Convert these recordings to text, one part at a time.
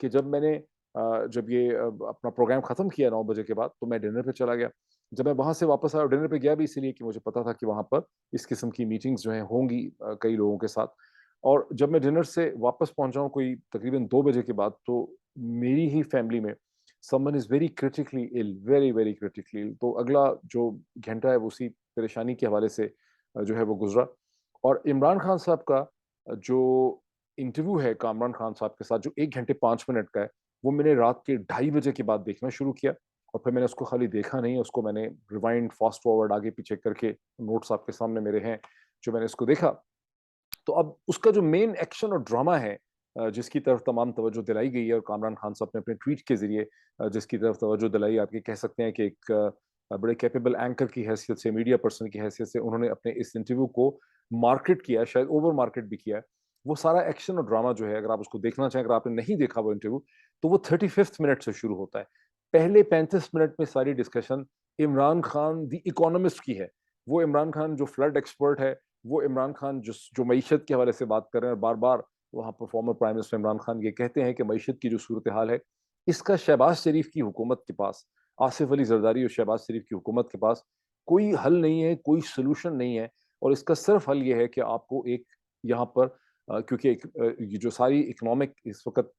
کہ جب یہ اپنا پروگرام ختم کیا 9 بجے کے بعد تو میں ڈنر پہ چلا گیا. جب میں وہاں سے واپس آیا اور ڈنر پہ گیا بھی اسی لیے کہ مجھے پتا تھا کہ وہاں پر اس قسم کی میٹنگز جو ہیں ہوں گی کئی لوگوں کے ساتھ. اور جب میں ڈنر سے واپس پہنچا ہوں کوئی تقریباً 2 بجے کے بعد تو میری ہی فیملی میں someone is very critically ill, very very critically ill. تو اگلا جو گھنٹہ ہے وہ اسی پریشانی کے حوالے سے جو ہے وہ گزرا. اور عمران خان صاحب کا جو انٹرویو ہے کامران خان صاحب کے ساتھ جو 1 گھنٹے 5 منٹ کا ہے وہ میں نے رات کے 2:30 بجے کے بعد دیکھنا شروع کیا. اور پھر میں نے اس کو خالی دیکھا نہیں, اس کو میں نے ریوائنڈ فاسٹ فارورڈ آگے پیچھے کر کے نوٹس آپ کے سامنے میرے ہیں جو میں نے اس کو دیکھا. تو اب اس کا جو مین ایکشن اور ڈراما ہے جس کی طرف تمام توجہ دلائی گئی ہے, اور کامران خان صاحب نے اپنے ٹویٹ کے ذریعے جس کی طرف توجہ دلائی, آپ یہ کہہ سکتے ہیں کہ ایک بڑے کیپیبل اینکر کی حیثیت سے, میڈیا پرسن کی حیثیت سے انہوں نے اپنے اس انٹرویو کو مارکیٹ کیا, شاید اوور مارکیٹ بھی کیا ہے. وہ سارا ایکشن اور ڈراما جو ہے, اگر آپ اس کو دیکھنا چاہیں, اگر آپ نے نہیں دیکھا وہ انٹرویو, تو وہ 35 منٹ سے شروع ہوتا ہے. پہلے 35 منٹ میں ساری ڈسکشن عمران خان دی اکانومسٹ کی ہے. وہ عمران خان جو فلڈ ایکسپرٹ ہے, وہ عمران خان جو معیشت کے حوالے سے بات کر رہے ہیں, اور بار بار وہاں پر former prime minister Imran Khan یہ کہتے ہیں کہ معیشت کی جو صورتحال ہے اس کا شہباز شریف کی حکومت کے پاس, آصف علی زرداری اور شہباز شریف کی حکومت کے پاس کوئی حل نہیں ہے, کوئی سلوشن نہیں ہے. اور اس کا صرف حل یہ ہے کہ آپ کو ایک یہاں پر کیونکہ یہ جو ساری اکنامک اس وقت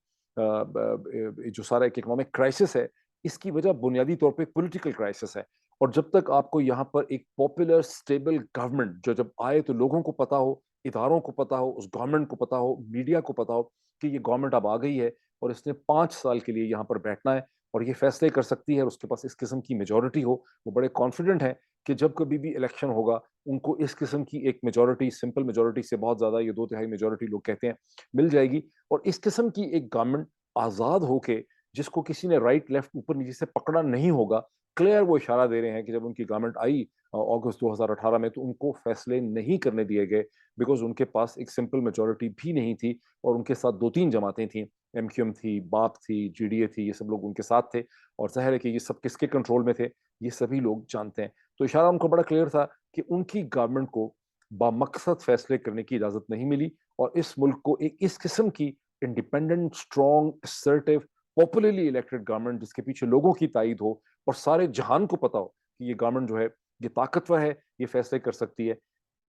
جو سارا ایک اکنامک کرائسس ہے, اس کی وجہ بنیادی طور پہ پولیٹیکل کرائسس ہے. اور جب تک آپ کو یہاں پر ایک پاپولر اسٹیبل گورنمنٹ جو جب آئے تو لوگوں کو پتا ہو, اداروں کو پتا ہو, اس گورنمنٹ کو پتا ہو, میڈیا کو پتا ہو کہ یہ گورنمنٹ اب آ گئی ہے اور اس نے 5 سال کے لیے یہاں پر بیٹھنا ہے اور یہ فیصلے کر سکتی ہے, اور اس کے پاس اس قسم کی میجورٹی ہو, وہ بڑے کانفیڈنٹ ہیں کہ جب کبھی بھی الیکشن ہوگا ان کو اس قسم کی ایک میجورٹی, سمپل میجورٹی سے بہت زیادہ, یہ 2/3 میجورٹی لوگ کہتے ہیں, مل جائے گی. اور اس قسم کی ایک گورنمنٹ آزاد ہو کے, جس کو کسی نے رائٹ لیفٹ اوپر نیچے سے پکڑا نہیں ہوگا, کلیئر وہ اشارہ دے رہے ہیں کہ جب ان کی گورنمنٹ آئی اگست 2018 میں تو ان کو فیصلے نہیں کرنے دیے گئے, بیکاز ان کے پاس ایک سمپل میجورٹی بھی نہیں تھی, اور ان کے ساتھ 2-3 جماعتیں تھیں, ایم کیو ایم تھی, باپ تھی, جی ڈی اے تھی, یہ سب لوگ ان کے ساتھ تھے. اور ظاہر ہے کہ یہ سب کس کے کنٹرول میں تھے یہ سبھی لوگ جانتے ہیں. تو اشارہ ان کو بڑا کلیئر تھا کہ ان کی گورنمنٹ کو بامقصد فیصلے کرنے کی اجازت نہیں ملی, اور اس ملک کو ایک اس قسم کی independent, strong, assertive, popularly elected government جس کے پیچھے لوگوں کی تائید ہو اور سارے جہان کو پتا ہو کہ یہ گورنمنٹ جو ہے یہ طاقتور ہے, یہ فیصلے کر سکتی ہے.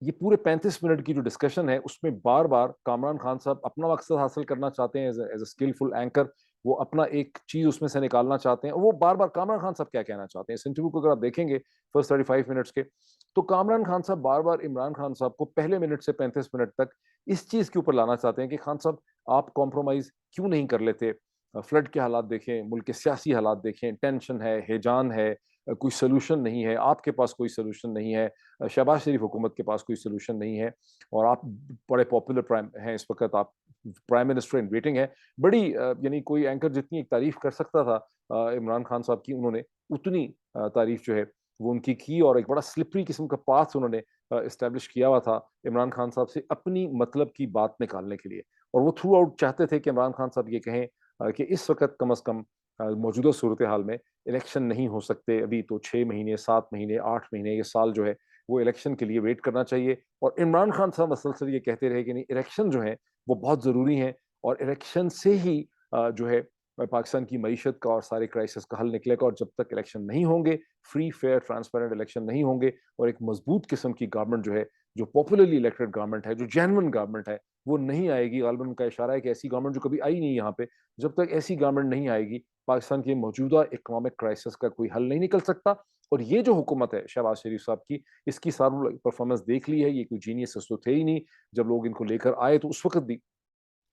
یہ پورے 35 منٹ کی جو ڈسکشن ہے اس میں بار بار کامران خان صاحب اپنا مقصد حاصل کرنا چاہتے ہیں ایز اے اسکلفل اینکر, وہ اپنا ایک چیز اس میں سے نکالنا چاہتے ہیں, اور وہ بار بار کامران خان صاحب کیا کہنا چاہتے ہیں. اس انٹرویو کو اگر آپ دیکھیں گے فرسٹ 35 منٹس کے, تو کامران خان صاحب بار بار عمران خان صاحب کو پہلے منٹ سے 35 منٹ تک اس چیز کے اوپر لانا چاہتے ہیں کہ خان صاحب آپ کمپرومائز کیوں نہیں کر لیتے, فلڈ کے حالات دیکھیں, ملک کے سیاسی حالات دیکھیں, ٹینشن ہے, ہیجان ہے, کوئی سلوشن نہیں ہے, آپ کے پاس کوئی سلوشن نہیں ہے, شہباز شریف حکومت کے پاس کوئی سلوشن نہیں ہے, اور آپ بڑے پاپولر پرائم ہیں اس وقت, آپ پرائم منسٹر ان ویٹنگ ہے. بڑی یعنی کوئی اینکر جتنی ایک تعریف کر سکتا تھا عمران خان صاحب کی, انہوں نے اتنی تعریف جو ہے وہ ان کی, اور ایک بڑا سلپری قسم کا پاتھ انہوں نے اسٹیبلش کیا ہوا تھا عمران خان صاحب سے اپنی مطلب کی بات نکالنے کے لیے. اور وہ تھرو آؤٹ چاہتے تھے کہ عمران خان صاحب یہ کہیں کہ اس وقت کم از کم موجودہ صورتحال میں الیکشن نہیں ہو سکتے, ابھی تو 6 مہینے, 7 مہینے, 8 مہینے, یہ سال جو ہے وہ الیکشن کے لیے ویٹ کرنا چاہیے. اور عمران خان صاحب مسلسل یہ کہتے رہے کہ نہیں, الیکشن جو ہیں وہ بہت ضروری ہیں, اور الیکشن سے ہی جو ہے پاکستان کی معیشت کا اور سارے کرائسس کا حل نکلے گا. اور جب تک الیکشن نہیں ہوں گے, فری فیئر ٹرانسپیرنٹ الیکشن نہیں ہوں گے, اور ایک مضبوط قسم کی گورنمنٹ جو ہے, جو پاپولرلی الیکٹڈ گورنمنٹ ہے, جو جینون گورنمنٹ ہے, وہ نہیں آئے گی. غالباً ان کا اشارہ ہے کہ ایسی گورنمنٹ جو کبھی آئی نہیں یہاں پہ, جب تک ایسی گورنمنٹ نہیں آئے گی پاکستان کے موجودہ اکنامک کرائسس کا کوئی حل نہیں نکل سکتا. اور یہ جو حکومت ہے شہباز شریف صاحب کی, اس کی ساری پرفارمنس دیکھ لی ہے, یہ کوئی جینیس تو تھے ہی نہیں. جب لوگ ان کو لے کر آئے تو اس وقت بھی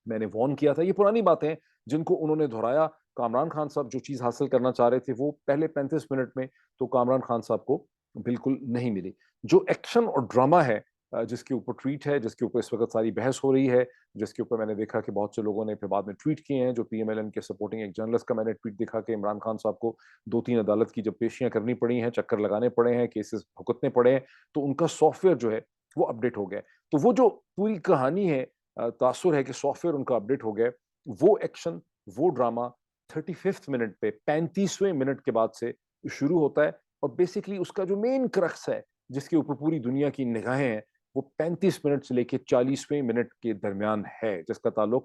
میں نے وارن کیا تھا. یہ پرانی باتیں ہیں جن کو انہوں نے دہرایا. کامران خان صاحب جو چیز حاصل کرنا چاہ رہے تھے وہ پہلے 35 منٹ میں تو کامران خان صاحب کو بالکل نہیں ملی. جو ایکشن اور ڈرامہ ہے جس کے اوپر ٹویٹ ہے, جس کے اوپر اس وقت ساری بحث ہو رہی ہے, جس کے اوپر میں نے دیکھا کہ بہت سے لوگوں نے پھر بعد میں ٹویٹ کیے ہیں, جو پی ایم ایل این کے سپورٹنگ ایک جرنلسٹ کا میں نے ٹویٹ دیکھا کہ عمران خان صاحب کو 2-3 عدالت کی جب پیشیاں کرنی پڑی ہیں, چکر لگانے پڑے ہیں, کیسز بھگتنے پڑے ہیں, تو ان کا سافٹ ویئر جو ہے وہ اپڈیٹ ہو گیا. تو وہ جو پوری کہانی ہے, تاثر ہے کہ سافٹ ویئر ان کا اپڈیٹ ہو گیا, وہ ایکشن, وہ ڈرامہ 35 منٹ پہ 35ویں منٹ کے بعد سے شروع ہوتا ہے. اور بیسکلی اس کا جو مین کرکس ہے جس کے اوپر پوری دنیا کی نگاہیں ہیں, وہ 35 منٹ سے لے کے 40ویں منٹ کے درمیان ہے, جس کا تعلق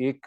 1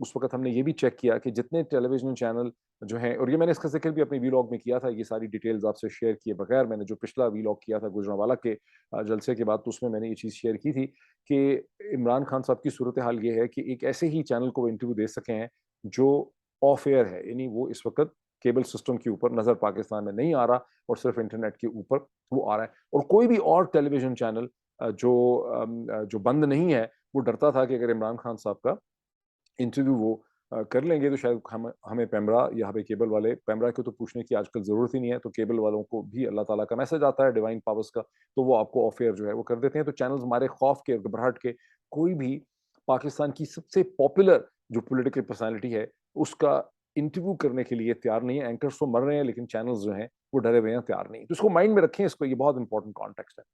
اس وقت ہم نے یہ بھی چیک کیا کہ جتنے ٹیلی ویژن چینل جو ہیں, اور یہ میں نے اس کا ذکر بھی اپنے ویلاگ میں کیا تھا, یہ ساری ڈیٹیلز آپ سے شیئر کیے بغیر میں نے جو پچھلا ویلاگ کیا تھا گجرانوالہ کے جلسے کے بعد, تو اس میں نے یہ چیز شیئر کی تھی کہ عمران خان صاحب کی صورتحال یہ ہے کہ ایک ایسے ہی چینل کو وہ انٹرویو دے سکے ہیں جو آف ایئر ہے, یعنی وہ اس وقت کیبل سسٹم کے اوپر نظر پاکستان میں نہیں آ رہا اور صرف انٹرنیٹ کے اوپر وہ آ رہا ہے. اور کوئی بھی اور ٹیلی ویژن چینل جو بند نہیں ہے, وہ ڈرتا تھا کہ اگر عمران خان صاحب کا انٹرویو وہ کر لیں گے تو شاید ہمیں پیمرا یا ہمیں کیبل والے, پیمرا کو تو پوچھنے کی آج کل ضرورت ہی نہیں ہے, تو کیبل والوں کو بھی اللہ تعالیٰ کا میسج آتا ہے ڈیوائن پاورز کا, تو وہ آپ کو آف ایئر جو ہے وہ کر دیتے ہیں. تو چینلز ہمارے خوف کے, گھبراہٹ کے, کوئی بھی پاکستان کی سب سے پاپولر جو پولیٹیکل پرسنالٹی ہے اس کا انٹرویو کرنے کے لیے تیار نہیں ہے. اینکرز تو مر رہے ہیں لیکن چینلز جو ہیں وہ ڈرے ہوئے ہیں, تیار نہیں. تو اس کو مائنڈ میں رکھیں, اس کو, یہ بہت انپورٹنٹ کانٹیکسٹ ہے.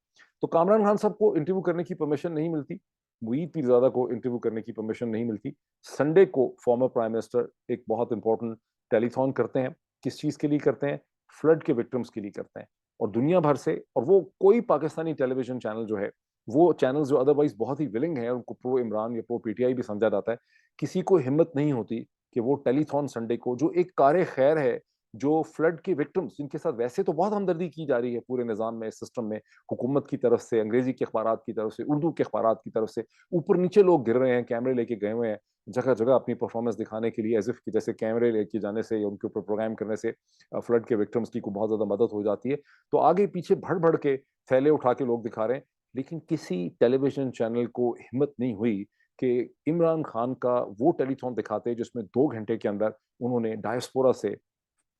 تو کامران خان صاحب کو انٹرویو کرنے کی پرمیشن نہیں ملتی, معید پیرزادہ کو انٹرویو کرنے کی پرمیشن نہیں ملتی. سنڈے کو فارمر پرائم منسٹر ایک بہت امپورٹنٹ ٹیلی تھون کرتے ہیں. کس چیز کے لیے کرتے ہیں؟ فلڈ کے وکٹمز کے لیے کرتے ہیں, اور دنیا بھر سے, اور وہ کوئی پاکستانی ٹیلی ویژن چینل جو ہے, وہ چینلز جو ادروائز بہت ہی ولنگ ہیں, ان کو پرو عمران یا پرو پی ٹی آئی بھی سمجھا جاتا ہے, کسی کو ہمت نہیں ہوتی کہ وہ ٹیلی تھون سنڈے کو, جو ایک کار خیر ہے, جو فلڈ کے وکٹمز جن کے ساتھ ویسے تو بہت ہمدردی کی جا رہی ہے پورے نظام میں, سسٹم میں, حکومت کی طرف سے, انگریزی کے اخبارات کی طرف سے, اردو کے اخبارات کی طرف سے, اوپر نیچے لوگ گر رہے ہیں, کیمرے لے کے گئے ہوئے ہیں جگہ جگہ اپنی پرفارمنس دکھانے کے لیے, ایز اف کہ جیسے کیمرے لے کے جانے سے یا ان کے اوپر پروگرام کرنے سے فلڈ کے وکٹمز کی کو بہت زیادہ مدد ہو جاتی ہے. تو آگے پیچھے بڑھ کے تھیلے اٹھا کے لوگ دکھا رہے ہیں, لیکن کسی ٹیلی ویژن چینل کو ہمت نہیں ہوئی کہ عمران خان کا وہ ٹیلی تھون دکھاتے جس میں 2 گھنٹے کے اندر انہوں نے ڈائسپورا سے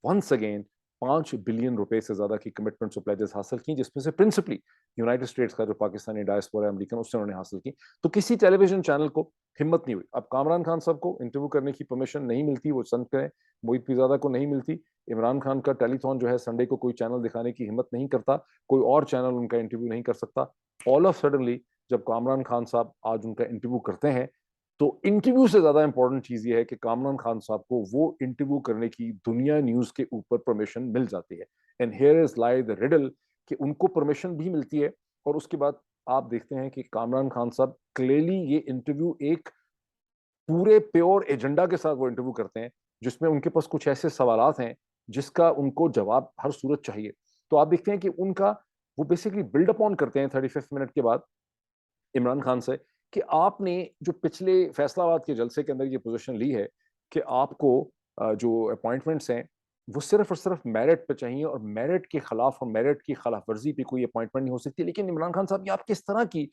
ونس اگین 5 بلین روپے سے زیادہ کی کمٹمنٹس اور پلیجز حاصل کی, جس میں سے پرنسپلی یونائٹڈ اسٹیٹس کا جو پاکستانی ڈائسپورا امریکن, اس سے انہوں نے حاصل کی. تو کسی ٹیلی ویژن چینل کو ہمت نہیں ہوئی. اب کامران خان صاحب کو انٹرویو کرنے کی پرمیشن نہیں ملتی, وہ سند کریں, معید پیرزادہ کو نہیں ملتی, عمران خان کا ٹیلی تھون جو ہے سنڈے کو کوئی چینل دکھانے کی ہمت نہیں کرتا, کوئی اور چینل ان کا انٹرویو نہیں کر سکتا. آل آف سڈنلی جب کامران خان صاحب آج ان کا انٹرویو کرتے ہیں, تو انٹرویو سے زیادہ امپورٹنٹ چیز یہ ہے کہ کامران خان صاحب کو وہ انٹرویو کرنے کی دنیا نیوز کے اوپر پرمیشن مل جاتی ہے. اینڈ ہیئر از لائی دا ریڈل کہ ان کو پرمیشن بھی ملتی ہے, اور اس کے بعد آپ دیکھتے ہیں کہ کامران خان صاحب کلیئرلی یہ انٹرویو ایک پورے پیور ایجنڈا کے ساتھ وہ انٹرویو کرتے ہیں, جس میں ان کے پاس کچھ ایسے سوالات ہیں جس کا ان کو جواب ہر صورت چاہیے. تو آپ دیکھتے ہیں کہ ان کا وہ بیسکلی بلڈ اپ آن کرتے ہیں 35 منٹ کے بعد عمران خان سے, کہ آپ نے جو پچھلے فیصلہ آباد کے جلسے کے اندر یہ پوزیشن لی ہے کہ آپ کو جو اپوائنٹمنٹس ہیں وہ صرف اور صرف میرٹ پہ چاہیے, اور میرٹ کے خلاف اور میرٹ کی خلاف ورزی پہ کوئی اپوائنٹمنٹ نہیں ہو سکتی. لیکن عمران خان صاحب یہ آپ کس طرح کی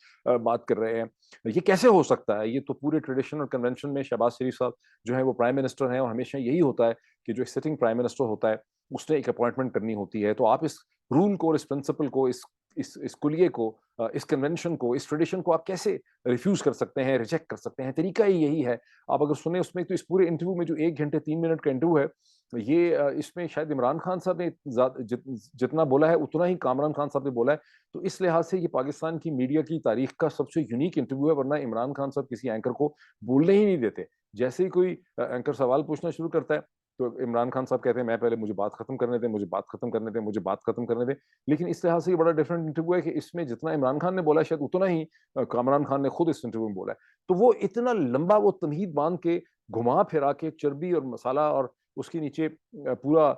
بات کر رہے ہیں, یہ کیسے ہو سکتا ہے؟ یہ تو پورے ٹریڈیشن اور کنونشن میں شہباز شریف صاحب جو ہیں وہ پرائم منسٹر ہیں, اور ہمیشہ یہی ہوتا ہے کہ جو ایک سٹنگ پرائم منسٹر ہوتا ہے اس نے ایک اپوائنٹمنٹ کرنی ہوتی ہے. تو آپ اس رول کو, اس پرنسپل کو, اس کلیے کو, اس کنونشن کو, اس ٹریڈیشن کو آپ کیسے ریفیوز کر سکتے ہیں, ریجیکٹ کر سکتے ہیں؟ طریقہ ہی یہی ہے. آپ اگر سنیں اس میں, تو اس پورے انٹرویو میں جو 1 گھنٹے 3 منٹ کا انٹرویو ہے, یہ اس میں شاید عمران خان صاحب نے جتنا بولا ہے اتنا ہی کامران خان صاحب نے بولا ہے. تو اس لحاظ سے یہ پاکستان کی میڈیا کی تاریخ کا سب سے یونیک انٹرویو ہے, ورنہ عمران خان صاحب کسی اینکر کو بولنے ہی نہیں دیتے. جیسے ہی کوئی اینکر سوال پوچھنا شروع کرتا ہے تو عمران خان صاحب کہتے ہیں میں پہلے مجھے بات ختم کرنے دیں, مجھے بات ختم کرنے دیں, مجھے بات ختم کرنے دیں. لیکن اس لحاظ سے یہ بڑا ڈفرنٹ انٹرویو ہے کہ اس میں جتنا عمران خان نے بولا ہے شاید اتنا ہی کامران خان نے خود اس انٹرویو میں بولا ہے. تو وہ اتنا لمبا وہ تمہید باندھ کے, گھما پھرا کے, چربی اور مسالہ اور اس کے نیچے پورا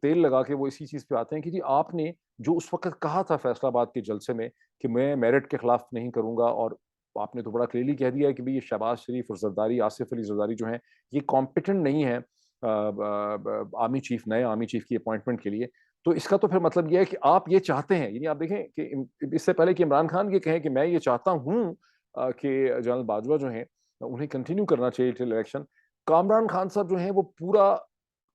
تیل لگا کے وہ اسی چیز پہ آتے ہیں کہ جی آپ نے جو اس وقت کہا تھا فیصلہ آباد کے جلسے میں کہ میں میرٹ کے خلاف نہیں کروں گا, اور آپ نے تو بڑا کلیئرلی کہہ دیا ہے کہ یہ شہباز شریف اور زرداری, آصف علی زرداری جو ہیں یہ کمپیٹنٹ نہیں ہے آرمی چیف, نئے آرمی چیف کی اپوائنٹمنٹ کے لیے. تو اس کا تو پھر مطلب یہ ہے کہ آپ یہ چاہتے ہیں, یعنی آپ دیکھیں کہ اس سے پہلے کہ عمران خان یہ کہیں کہ میں یہ چاہتا ہوں کہ جنرل باجوہ جو ہیں انہیں کنٹینیو کرنا چاہیے ٹل الیکشن, کامران خان صاحب جو ہیں وہ پورا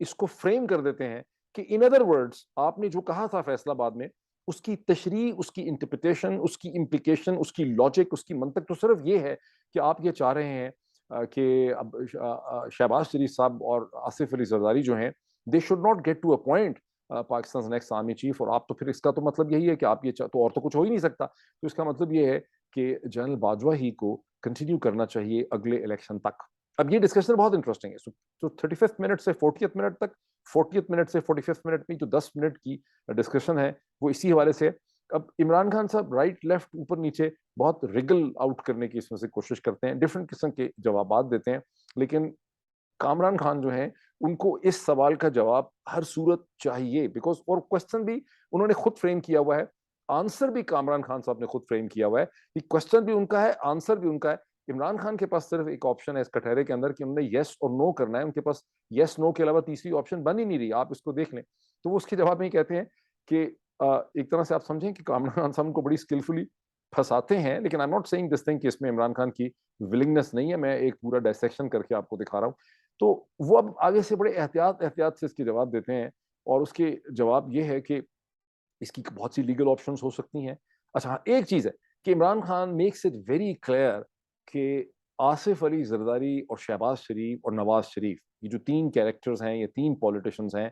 اس کو فریم کر دیتے ہیں کہ ان ادر ورڈز آپ نے جو کہا تھا فیصلہ آباد میں, اس کی تشریح, اس کی انٹرپریٹیشن, اس کی امپلیکیشن, اس کی لاجک, اس کی منطق تو صرف یہ ہے کہ آپ یہ چاہ رہے ہیں کہ اب شہباز شریف صاحب اور آصف علی زرداری جو ہیں they should not get to a point Pakistan next army chief. اور آپ تو پھر اس کا تو مطلب یہی ہے کہ آپ یہ تو اور تو کچھ ہو ہی نہیں سکتا. تو اس کا مطلب یہ ہے کہ جنرل باجوہ ہی کو کنٹینیو کرنا چاہیے اگلے الیکشن تک. اب یہ ڈسکشن بہت انٹرسٹنگ ہے. تو 35 منٹ سے 40 منٹ تک, 40 منٹ سے 45 منٹ میں جو 10 منٹ کی ڈسکشن ہے وہ اسی حوالے سے. اب عمران خان صاحب رائٹ لیفٹ اوپر نیچے بہت ریگل آؤٹ کرنے کی اس میں سے کوشش کرتے ہیں, ڈفرینٹ قسم کے جوابات دیتے ہیں, لیکن کامران خان جو ہیں ان کو اس سوال کا جواب ہر صورت چاہیے، بیکاز اور کوشچن بھی انہوں نے خود فریم کیا ہوا ہے، آنسر بھی کامران خان صاحب نے خود فریم کیا ہوا ہے، یہ کوشچن بھی ان کا ہے، آنسر بھی ان کا ہے۔ عمران خان کے پاس صرف ایک آپشن ہے اس کٹہرے کے اندر کہ انہوں نے یس اور نو کرنا ہے، ان کے پاس یس نو کے علاوہ تیسری آپشن بن ہی نہیں رہی، آپ اس کو دیکھ لیں۔ تو وہ اس کے جواب میں ہی کہتے ہیں کہ ایک طرح سے آپ سمجھیں کہ کامران خان صاحب کو بڑی اسکلفلی پھنساتے ہیں، لیکن I'm not seeing this thing کہ اس میں عمران خان کی ولنگنس نہیں ہے، میں ایک پورا ڈائسیکشن کر کے آپ کو دکھا رہا ہوں۔ تو وہ اب آگے سے بڑے احتیاط سے اس کے جواب دیتے ہیں، اور اس کے جواب یہ ہے کہ اس کی بہت سی لیگل آپشنز ہو سکتی ہیں۔ اچھا ہاں، ایک چیز ہے کہ Imran Khan makes it very clear کہ آصف علی زرداری اور شہباز شریف اور نواز شریف، یہ جو تین کیریکٹرز ہیں، یہ تین پولیٹیشنز ہیں،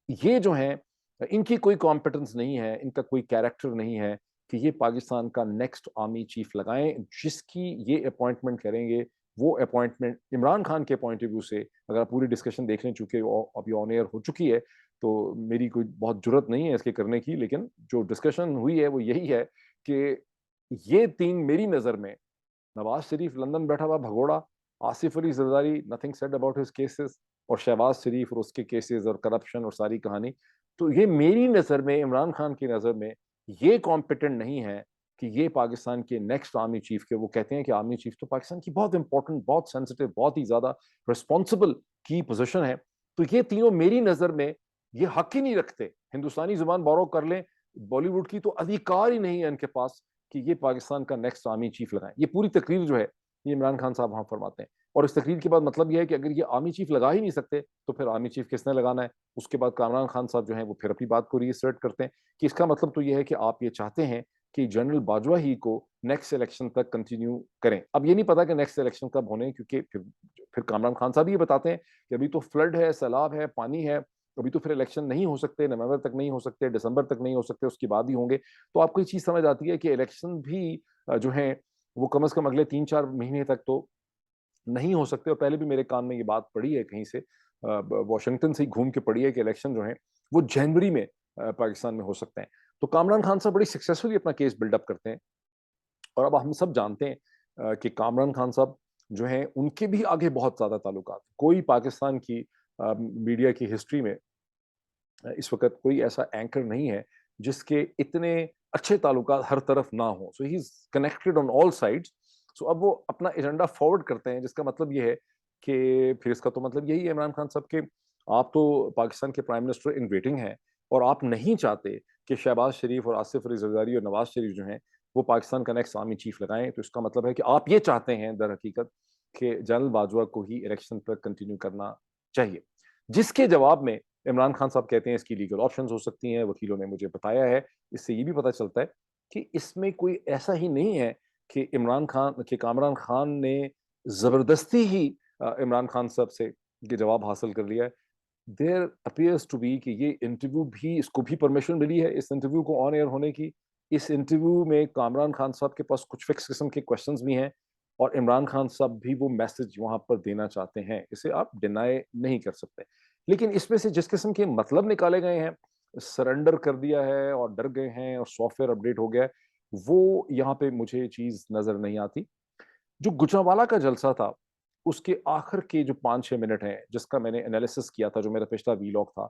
یہ جو ہیں ان کی کوئی کمپٹنس نہیں ہے، ان کا کوئی کیریکٹر نہیں ہے کہ یہ پاکستان کا نیکسٹ آرمی چیف لگائیں۔ جس کی یہ اپوائنٹمنٹ کریں گے وہ اپوائنٹمنٹ عمران خان کے پوائنٹ آف ویو سے، اگر آپ پوری ڈسکشن دیکھ لیں، چونکہ ابھی آن ایئر ہو چکی ہے تو میری کوئی بہت جرت نہیں ہے اس کے کرنے کی، لیکن جو ڈسکشن ہوئی ہے وہ یہی ہے کہ یہ تین میری نظر میں، نواز شریف لندن بیٹھا ہوا بھگوڑا، Asif Ali Zardari nothing said about his cases, اور شہباز شریف اور اس کے کیسز اور کرپشن اور ساری کہانی، تو یہ میری نظر میں، عمران خان کی نظر میں یہ کمپیٹنٹ نہیں ہے کہ یہ پاکستان کے نیکسٹ آرمی چیف کے، وہ کہتے ہیں کہ آرمی چیف تو پاکستان کی بہت امپورٹنٹ، بہت سینسٹیو، بہت ہی زیادہ ریسپانسبل کی پوزیشن ہے، تو یہ تینوں میری نظر میں یہ حق ہی نہیں رکھتے، ہندوستانی زبان بورو کر لیں، بالی ووڈ کی تو ادھیکار ہی نہیں ہے ان کے پاس کہ یہ پاکستان کا نیکسٹ آرمی چیف لگائیں۔ یہ پوری تقریر جو ہے یہ عمران خان صاحب وہاں فرماتے ہیں، اور اس تقریر کے بعد مطلب یہ ہے کہ اگر یہ آرمی چیف لگا ہی نہیں سکتے تو پھر آرمی چیف کس نے لگانا ہے۔ اس کے بعد کامران خان صاحب جو ہیں وہ پھر اپنی بات کو ری اسٹارٹ کرتے ہیں کہ اس کا مطلب تو یہ ہے کہ آپ یہ چاہتے ہیں کہ جنرل باجوہ ہی کو نیکسٹ الیکشن تک کنٹینیو کریں۔ اب یہ نہیں پتا کہ نیکسٹ الیکشن کب ہونے، کیونکہ پھر کامران خان صاحب یہ بتاتے ہیں کہ ابھی تو فلڈ ہے، سیلاب ہے، پانی ہے، ابھی تو پھر الیکشن نہیں ہو سکتے، نومبر تک نہیں ہو سکتے، دسمبر تک نہیں ہو سکتے، اس کے بعد ہی ہوں گے۔ تو آپ کو یہ چیز سمجھ آتی ہے کہ الیکشن بھی جو ہیں وہ کم از کم اگلے 3-4 مہینے تک تو نہیں ہو سکتے، اور پہلے بھی میرے کان میں یہ بات پڑی ہے کہیں سے، واشنگٹن سے ہی گھوم کے پڑی ہے کہ الیکشن جو ہیں وہ جنوری میں پاکستان میں ہو سکتے ہیں۔ تو کامران خان صاحب بڑی سکسیسفلی اپنا کیس بلڈ اپ کرتے ہیں، اور اب ہم سب جانتے ہیں کہ کامران خان صاحب جو ہیں ان کے بھی آگے بہت زیادہ تعلقات، کوئی پاکستان کی میڈیا کی ہسٹری میں اس وقت کوئی ایسا اینکر نہیں ہے جس کے اتنے اچھے تعلقات ہر طرف نہ ہوں، سو ہی is connected on all sides. سو اب وہ اپنا ایجنڈا فارورڈ کرتے ہیں، جس کا مطلب یہ ہے کہ پھر اس کا تو مطلب یہی ہے عمران خان صاحب کے، آپ تو پاکستان کے پرائم منسٹر ان ویٹنگ ہیں، اور آپ نہیں چاہتے کہ شہباز شریف اور آصف علی زرداری اور نواز شریف جو ہیں وہ پاکستان کا نیکسٹ آرمی چیف لگائیں، تو اس کا مطلب ہے کہ آپ یہ چاہتے ہیں در حقیقت کہ جنرل باجوہ کو ہی الیکشن پر کنٹینیو کرنا چاہیے۔ جس کے جواب میں عمران خان صاحب کہتے ہیں اس کی لیگل آپشنز ہو سکتی ہیں، وکیلوں نے مجھے بتایا ہے، اس سے یہ بھی پتہ چلتا ہے کہ اس میں کوئی ایسا ہی نہیں ہے کہ کامران خان نے زبردستی ہی عمران خان صاحب سے یہ جواب حاصل کر لیا ہے۔ دیر اپیئرس ٹو بی کہ یہ انٹرویو بھی، اس کو بھی پرمیشن ملی ہے اس انٹرویو کو آن ایئر ہونے کی، اس انٹرویو میں کامران خان صاحب کے پاس کچھ فکس قسم کے کوشچنز بھی ہیں، اور عمران خان صاحب بھی وہ میسج وہاں پر دینا چاہتے ہیں، اسے آپ ڈینائی نہیں کر سکتے۔ لیکن اس میں سے جس قسم کے مطلب نکالے گئے ہیں، سرنڈر کر دیا ہے اور ڈر گئے ہیں اور سافٹ ویئر اپڈیٹ ہو گیا ہے، وہ یہاں پہ مجھے چیز نظر نہیں آتی۔ جو گجرانوالہ کا جلسہ تھا اس کے آخر کے جو 5-6 منٹ ہیں، جس کا میں نے انالیسس کیا تھا، جو میرا پچھلا ویلاگ تھا،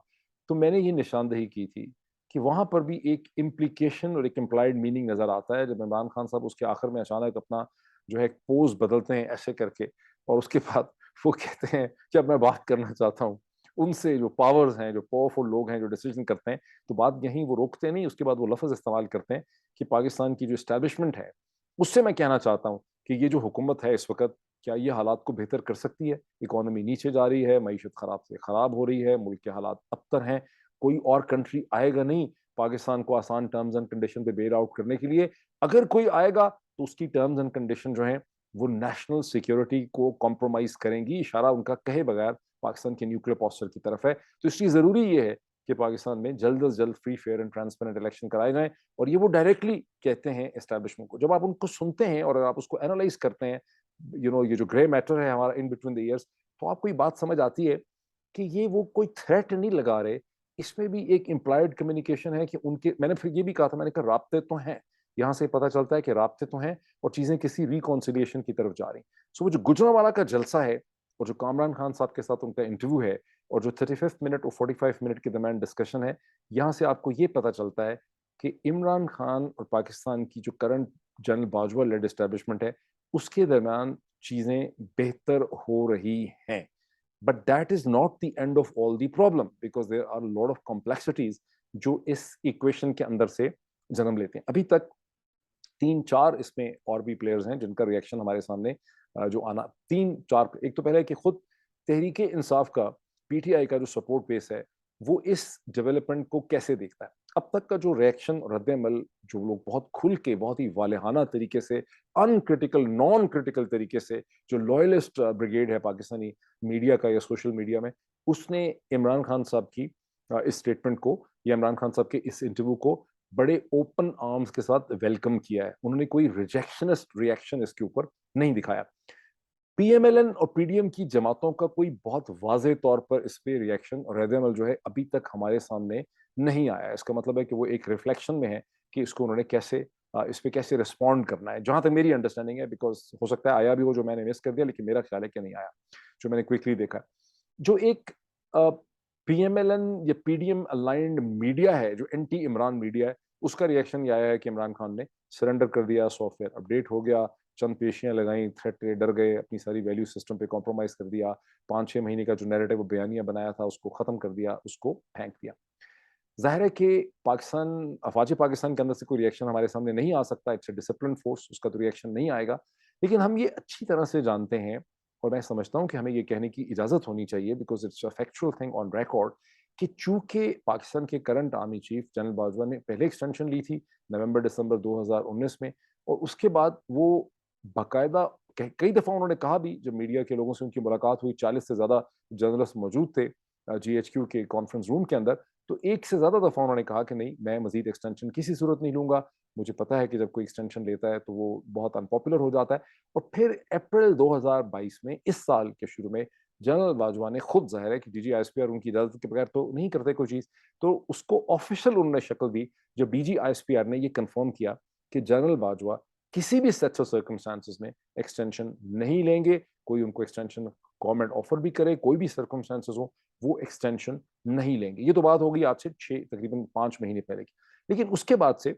تو میں نے یہ نشاندہی کی تھی کہ وہاں پر بھی ایک امپلیکیشن اور ایک امپلائڈ میننگ نظر آتا ہے، جب عمران خان صاحب اس کے آخر میں اچانک اپنا جو ہے پوز بدلتے ہیں ایسے کر کے، اور اس کے بعد وہ کہتے ہیں کہ اب میں بات کرنا چاہتا ہوں ان سے، جو پاورز ہیں، جو پاورفل لوگ ہیں، جو ڈیسیجن کرتے ہیں، تو بات یہیں وہ روکتے نہیں، اس کے بعد وہ لفظ استعمال کرتے ہیں کہ پاکستان کی جو اسٹیبلشمنٹ ہے اس سے میں کہنا چاہتا ہوں کہ یہ جو حکومت ہے اس وقت، کیا یہ حالات کو بہتر کر سکتی ہے؟ اکانومی نیچے جا رہی ہے، معیشت خراب سے خراب ہو رہی ہے، ملک کے حالات ابتر ہیں، کوئی اور کنٹری آئے گا نہیں پاکستان کو آسان ٹرمز اینڈ کنڈیشن پہ بیل آؤٹ کرنے کے لیے، اگر کوئی آئے گا تو اس کی ٹرمز اینڈ کنڈیشن جو ہیں وہ نیشنل سیکیورٹی کو کمپرومائز کریں گی، اشارہ ان کا کہے بغیر پاکستان کے نیوکلیر پوسچر کی طرف ہے۔ تو اس لیے ضروری یہ ہے کہ پاکستان میں جلد از جلد free, fair and transparent election کرائے جائیں، اور یہ وہ ڈائریکٹلی کہتے ہیں اسٹیبلشمنٹ کو۔ جب آپ ان کو سنتے ہیں اور آپ اس کو اینالائز کرتے ہیں، یہ جو گرے میٹر ہے ہمارا ان بٹوین دی ایئرس، تو آپ کو یہ بات سمجھ آتی ہے کہ یہ وہ کوئی تھریٹ نہیں لگا رہے، اس میں بھی ایک امپلائڈ کمیونیکیشن ہے کہ ان کے، میں نے پھر یہ بھی کہا تھا، میں نے کہا رابطے تو ہیں، یہاں سے پتہ چلتا ہے کہ رابطے تو ہیں اور چیزیں کسی ریکونسیلیشن کی طرف جا رہی ہیں۔ سو وہ جو گجرانوالہ کا جلسہ ہے اور جو کامران خان صاحب کے ساتھ ان کا انٹرویو ہے اور جو 35 منٹ اور 45 منٹ کے درمیان ڈسکشن ہے، یہاں سے آپ کو یہ پتہ چلتا ہے کہ عمران خان اور پاکستان کی جو current general Bajwa lead establishment ہے اس کے درمیان چیزیں بہتر ہو رہی ہیں. But that is not the end of all the problem because there are a lot of complexities جو اس ایکویشن کے اندر سے جنم لیتے ہیں. ابھی تک 3-4 اس میں اور بھی پلیئرز ہیں جن کا ریئیکشن ہمارے سامنے جو آنا 3-4. ایک تو پہلے کہ خود تحریک انصاف کا پی ٹی آئی کا جو سپورٹ بیس ہے وہ اس ڈیولپمنٹ کو کیسے دیکھتا ہے. اب تک کا جو ریئیکشن اور رد عمل جو لوگ بہت کھل کے بہت ہی والہانہ طریقے سے ان کرٹیکل نان کرٹیکل طریقے سے جو لوئلسٹ بریگیڈ ہے پاکستانی میڈیا کا یا سوشل میڈیا میں، اس نے عمران خان صاحب کی اس اسٹیٹمنٹ کو یا عمران خان صاحب کے اس انٹرویو کو بڑے اوپن آرمز کے ساتھ ویلکم کیا ہے. انہوں نے کوئی ریجیکشنسٹ ریئیکشن اس کے اوپر نہیں دکھایا. پی ایم ایل این اور پی ڈی ایم کی جماعتوں کا کوئی بہت واضح طور پر اس پہ ریئیکشن اور رد عمل جو ہے ابھی تک ہمارے سامنے نہیں آیا. اس کا مطلب ہے کہ وہ ایک ریفلیکشن میں ہے کہ اس کو انہوں نے کیسے اس پہ کیسے رسپونڈ کرنا ہے. جہاں تک میری انڈرسٹینڈنگ ہے، بیکاز ہو سکتا ہے آیا بھی ہو جو میں نے مس کر دیا، لیکن میرا خیال ہے کہ نہیں آیا جو میں نے کوئکلی دیکھا. جو ایک پی ایم ایل این یا P D M aligned media ہے جو اینٹی عمران میڈیا ہے، اس کا ریئیکشن یہ آیا ہے کہ عمران خان نے سرنڈر کر دیا، سافٹ ویئر اپڈیٹ ہو گیا، چند پیشیاں لگائیں، تھریٹ کے ڈر گئے، اپنی ساری ویلیو سسٹم پہ کمپرومائز کر دیا، 5-6 مہینے کا جو نیریٹو وہ بیانیہ بنایا تھا اس کو ختم کر دیا، اس کو پھینک دیا. ظاہر ہے کہ پاکستان افواج پاکستان کے اندر سے کوئی ریئیکشن ہمارے سامنے نہیں آ سکتا. اٹس اے ڈسپلن فورس، اس کا تو ریئیکشن نہیں آئے گا. لیکن ہم یہ اچھی طرح سے جانتے ہیں اور میں سمجھتا ہوں کہ ہمیں یہ کہنے کی اجازت ہونی چاہیے because it's a factual thing on record کہ چونکہ پاکستان کے current army chief general Bajwa نے پہلے ایکسٹینشن لی تھی نومبر دسمبر 2019 میں، اور اس کے بعد وہ باقاعدہ کئی دفعہ انہوں نے کہا بھی، جب میڈیا کے لوگوں سے ان کی ملاقات ہوئی، 40 سے زیادہ جرنلسٹ موجود تھے جی ایچ کیو کے کانفرنس روم کے اندر، تو ایک سے زیادہ دفعہ انہوں نے کہا کہ نہیں، میں مزید ایکسٹینشن کسی صورت نہیں لوں گا. مجھے پتا ہے کہ جب کوئی ایکسٹینشن لیتا ہے تو وہ بہت انپاپولر ہو جاتا ہے. اور پھر اپریل 2022 میں اس سال کے شروع میں جنرل باجوہ نے خود، ظاہر ہے کہ D G I S P R ان کی اجازت کے بغیر تو نہیں کرتے کوئی چیز، تو اس کو آفیشیل انہوں نے شکل دی جب D G I S P R نے یہ کنفرم کیا کہ جنرل باجوہ کسی بھی سیٹس اور سرکمسٹانسز میں ایکسٹینشن نہیں لیں گے. کوئی ان کو ایکسٹینشن گورنمنٹ آفر بھی کرے، کوئی بھی سرکمسٹانسز ہو، وہ ایکسٹینشن نہیں لیں گے. یہ تو بات ہوگی آج سے تقریباً 5 مہینے پہلے کی. لیکن اس کے بعد سے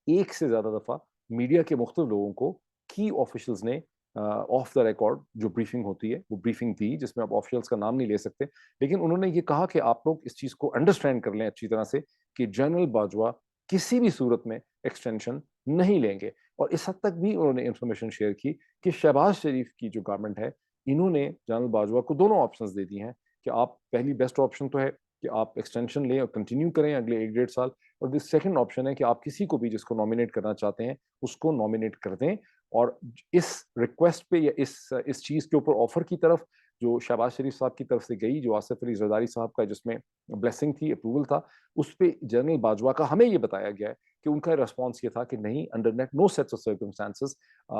ایک سے زیادہ دفعہ میڈیا کے مختلف لوگوں کو کی آفیشلز نے آف دا ریکارڈ جو بریفنگ ہوتی ہے وہ بریفنگ دی، جس میں آپ آفیشلز کا نام نہیں لے سکتے، لیکن انہوں نے یہ کہا کہ آپ لوگ اس چیز کو انڈرسٹینڈ کر لیں اچھی طرح سے کہ جنرل باجوہ کسی بھی صورت میں ایکسٹینشن نہیں لیں گے. اور اس حد تک بھی انہوں نے انفارمیشن شیئر کی کہ شہباز شریف کی جو گورنمنٹ ہے انہوں نے جنرل باجوہ کو دونوں آپشنز دے دی ہیں کہ آپ پہلی بیسٹ آپشن تو ہے کہ آپ ایکسٹینشن لیں اور کنٹینیو کریں اگلے 1-1.5 سال، اور سیکنڈ آپشن ہے کہ آپ کسی کو بھی جس کو نامینیٹ کرنا چاہتے ہیں اس کو نامینیٹ کر دیں. اور اس ریکویسٹ پہ یا اس چیز کے اوپر آفر کی طرف جو شہباز شریف صاحب کی طرف سے گئی، جو آصف علی زرداری صاحب کا جس میں بلیسنگ تھی، اپروول تھا، اس پہ جنرل باجوہ کا ہمیں یہ بتایا گیا ہے کہ ان کا ریسپانس یہ تھا کہ نہیں، under net no sets of circumstances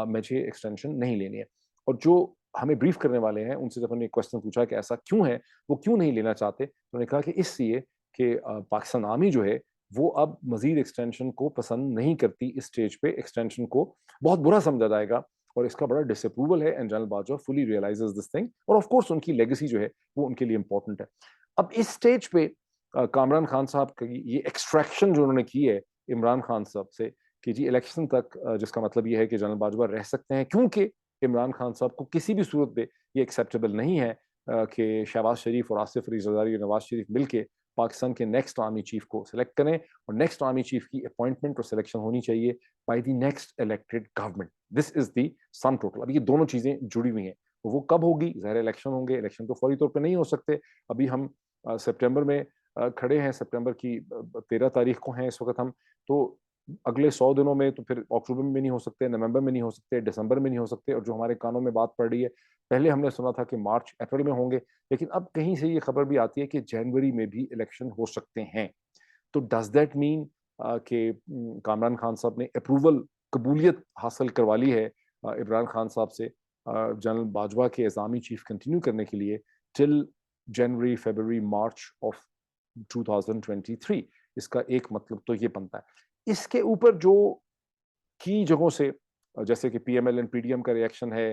مجھے ایکسٹینشن نہیں لینی ہے. اور جو ہمیں بریف کرنے والے ہیں ان سے جب ہم نے کوشچن پوچھا کہ ایسا کیوں ہے، وہ کیوں نہیں لینا چاہتے، انہوں نے کہا کہ اس لیے کہ پاکستان آرمی جو ہے وہ اب مزید ایکسٹینشن کو پسند نہیں کرتی. اس سٹیج پہ ایکسٹینشن کو بہت برا سمجھا جائے گا اور اس کا بڑا ڈس اپروول ہے. And general Bajwa fully realises this thing, اور آف کورس ان کی لیگیسی جو ہے وہ ان کے لیے امپورٹنٹ ہے. اب اس سٹیج پہ کامران خان صاحب کی یہ ایکسٹریکشن جو انہوں نے کی ہے عمران خان صاحب سے کہ جی الیکشن تک، جس کا مطلب یہ ہے کہ جنرل باجوہ رہ سکتے ہیں، کیونکہ عمران خان صاحب کو کسی بھی صورت پہ یہ ایکسیپٹیبل نہیں ہے کہ شہباز شریف اور آصف علی زرداری اور نواز شریف مل کے پاکستان کے نیکسٹ آرمی چیف کو سلیکٹ کریں، اور نیکسٹ آرمی چیف کی اپوائنٹمنٹ اور سلیکشن ہونی چاہیے by the next elected government. This is the sum total. اب یہ دونوں چیزیں جڑی ہوئی ہیں. وہ کب ہوگی؟ ظاہر الیکشن ہوں گے، الیکشن تو فوری طور پہ نہیں ہو سکتے. ابھی ہم سپٹمبر میں کھڑے ہیں، سپٹمبر کی 13 تاریخ کو ہیں اس وقت ہم، تو اگلے 100 دنوں میں تو پھر اکتوبر میں نہیں ہو سکتے، نومبر میں نہیں ہو سکتے، دسمبر میں نہیں ہو سکتے. اور جو ہمارے کانوں میں بات پڑ رہی ہے، پہلے ہم نے سنا تھا کہ مارچ اپریل میں ہوں گے، لیکن اب کہیں سے یہ خبر بھی آتی ہے کہ جنوری میں بھی الیکشن ہو سکتے ہیں. تو ڈز دیٹ مین کہ کامران خان صاحب نے اپروول، قبولیت حاصل کروا لی ہے عمران خان صاحب سے جنرل باجوہ کے نظامی چیف کنٹینیو کرنے کے لیے ٹل جنوری، فیبروری، مارچ آف 2023؟ اس کا ایک مطلب تو یہ بنتا ہے. اس کے اوپر جو کی جگہوں سے جیسے کہ P M L N P D M کا ریئیکشن ہے،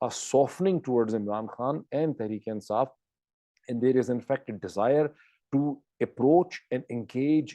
a softening towards Imran Khan and Tehreek-e-Insaf, and there is in fact a desire to approach and engage